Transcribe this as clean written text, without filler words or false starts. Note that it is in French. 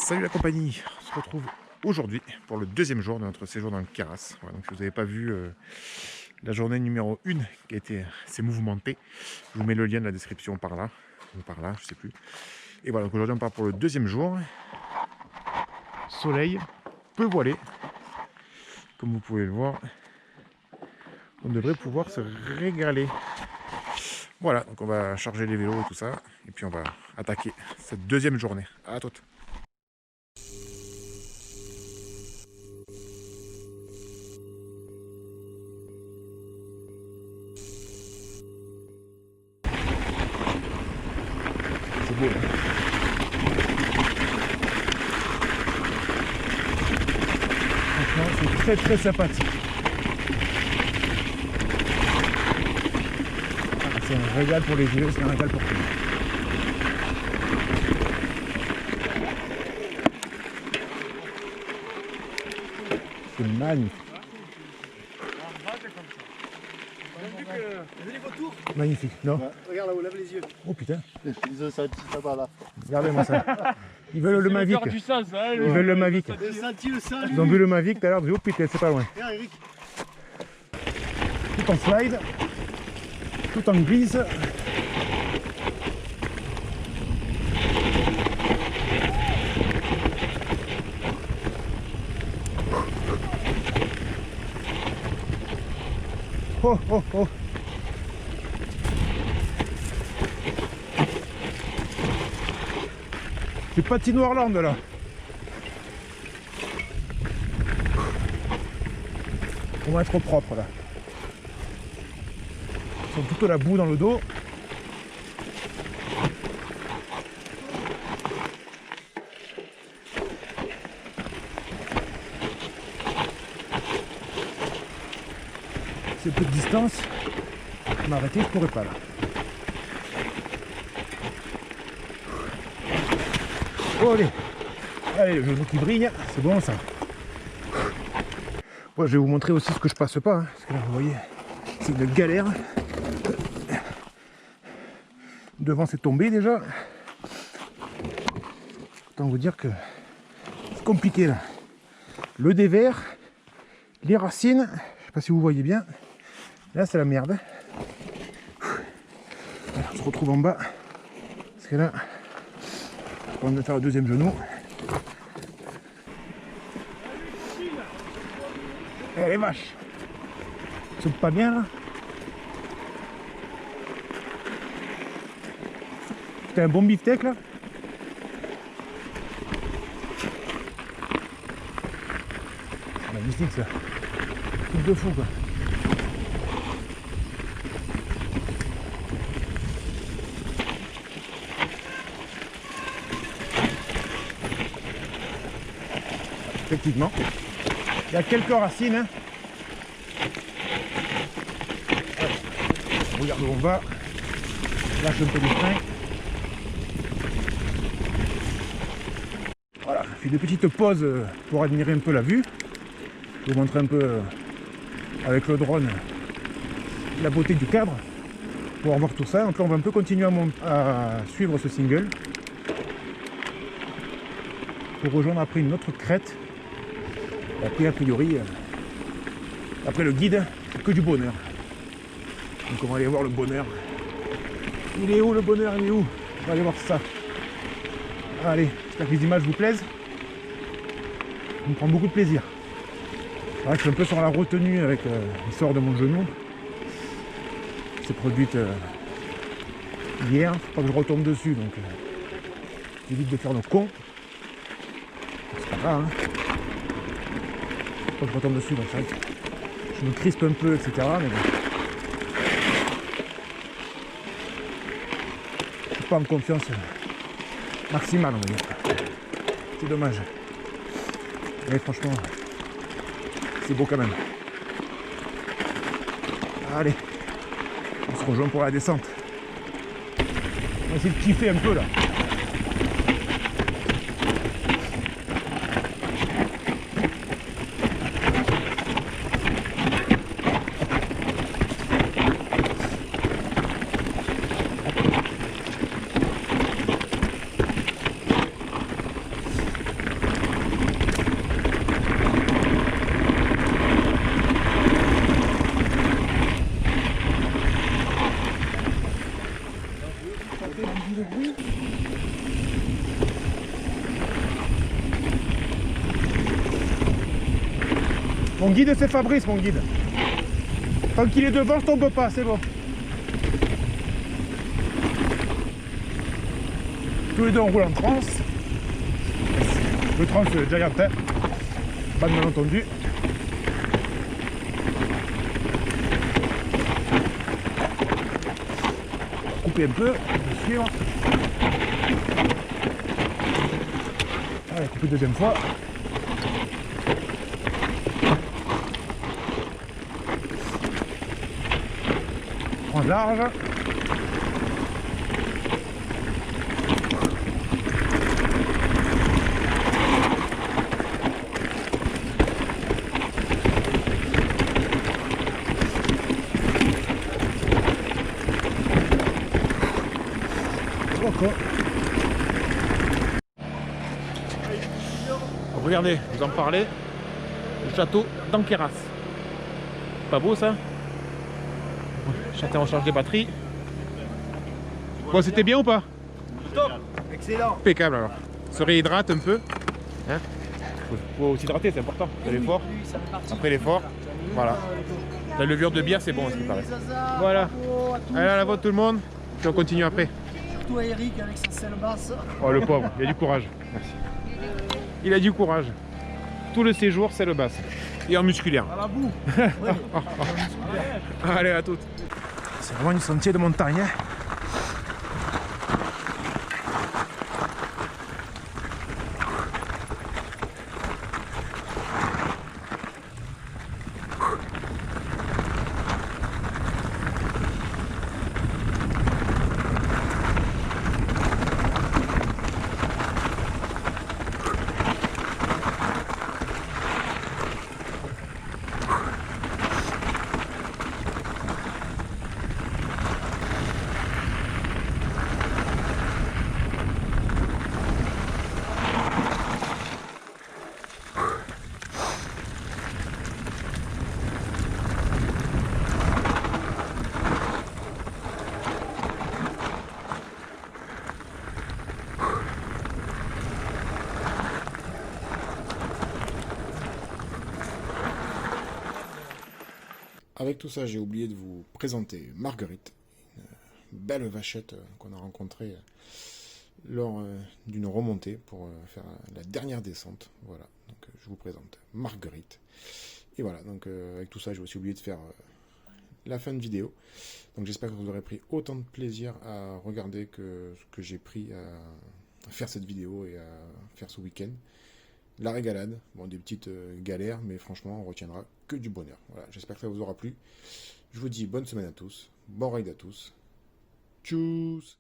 Salut la compagnie, on se retrouve aujourd'hui pour le deuxième jour de notre séjour dans le Queyras. Voilà, donc si vous n'avez pas vu la journée numéro 1 qui a été assez mouvementée, je vous mets le lien dans la description par là, ou par là, je sais plus. Et voilà, donc aujourd'hui on part pour le deuxième jour. Soleil, peu voilé, comme vous pouvez le voir. On devrait pouvoir se régaler. Voilà, donc on va charger les vélos et tout ça, et puis on va attaquer cette deuxième journée. À toute. C'est beau, hein. Franchement, c'est très sympathique. C'est un régal pour les yeux, c'est un régal pour tout. C'est magnifique. Magnifique, non? Ouais. Regarde là-haut, lève les yeux. Oh putain. Ils ont ça là-bas là. Regardez-moi ça. Ils veulent le Mavic. Ils veulent le Mavic. Le senti, le sein, Ils ont vu le Mavic tout à l'heure, ils ont dit oh putain, c'est pas loin. regarde Eric. Tout en slide, tout en glisse. Oh oh oh. C'est patinoire land là. On va être propre là. Ils ont toute la boue dans le dos. C'est peu de distance. M'arrêter, je pourrais pas là. Oh, allez, allez, le genou qui brille, c'est bon ça. Moi, je vais vous montrer aussi ce que je passe pas, hein, parce que là, vous voyez, c'est une galère. Devant, c'est tombé déjà. Autant vous dire que c'est compliqué là. Le dévers, les racines, je sais pas si vous voyez bien. Là, c'est la merde. Voilà, on se retrouve en bas, parce que là, on va faire le deuxième genou. Eh les vaches, ils sont pas bien là. T'as un bon beefsteak là. Magnifique ça. Truc de fou quoi. Effectivement. Il y a quelques racines. Hein. Regarde où on va. Lâche un peu les freins. Voilà, je fais des petites pauses pour admirer un peu la vue. Je vous montre un peu avec le drone la beauté du cadre. Pour voir tout ça. Donc là on va un peu continuer à suivre ce single. Pour rejoindre après une autre crête. Après, a priori, après le guide, c'est que du bonheur. Donc on va aller voir le bonheur. Il est où le bonheur? Il est où? On va aller voir ça. Allez, j'espère que les images vous plaisent. On me prend beaucoup de plaisir. C'est vrai que je suis un peu sur la retenue avec l'histoire de mon genou. Qui s'est produite hier. Faut pas que je retombe dessus, donc j'évite de faire nos cons. C'est pas grave, hein. Quand je retombe dessus, donc c'est vrai que je me crispe un peu, etc. Mais bon. Je suis pas en confiance maximale, on va dire. C'est dommage. Mais franchement, c'est beau quand même. Allez, on se rejoint pour la descente. On va essayer de kiffer un peu là. Mon guide, c'est Fabrice, mon guide. Tant qu'il est devant, je tombe pas, c'est bon. Tous les deux, on roule en transe. Le transe Gigantin. Pas de malentendu. Couper un peu, suivre. Allez, couper deuxième fois. Prends large. Regardez, vous en parlez, le château d'Anqueras. Pas beau ça? Château en charge des batteries. Bon, c'était bien ou pas? Top. Excellent. Impeccable alors. Se réhydrate un peu. Hein, faut s'hydrater, c'est important. De l'effort. Après l'effort, voilà. La levure de bière, c'est bon, ce qui paraît. Voilà. Allez, à la vôtre tout le monde. Puis on continue après. Surtout à Eric avec sa selle basse. Oh, le pauvre, il a du courage. Merci. Il a du courage. Tout le séjour, c'est le basse. Et en musculaire. À la boue. Allez, à toutes. C'est vraiment une sentier de montagne. Hein. Avec tout ça, j'ai oublié de vous présenter Marguerite, une belle vachette qu'on a rencontrée lors d'une remontée pour faire la dernière descente. Voilà, donc je vous présente Marguerite. Et voilà, donc avec tout ça, j'ai aussi oublié de faire la fin de vidéo. Donc j'espère que vous aurez pris autant de plaisir à regarder que ce que j'ai pris à faire cette vidéo et à faire ce week-end. La régalade, bon, des petites galères, mais franchement, on retiendra que du bonheur. Voilà, j'espère que ça vous aura plu. Je vous dis bonne semaine à tous, bon ride à tous. Tchuss!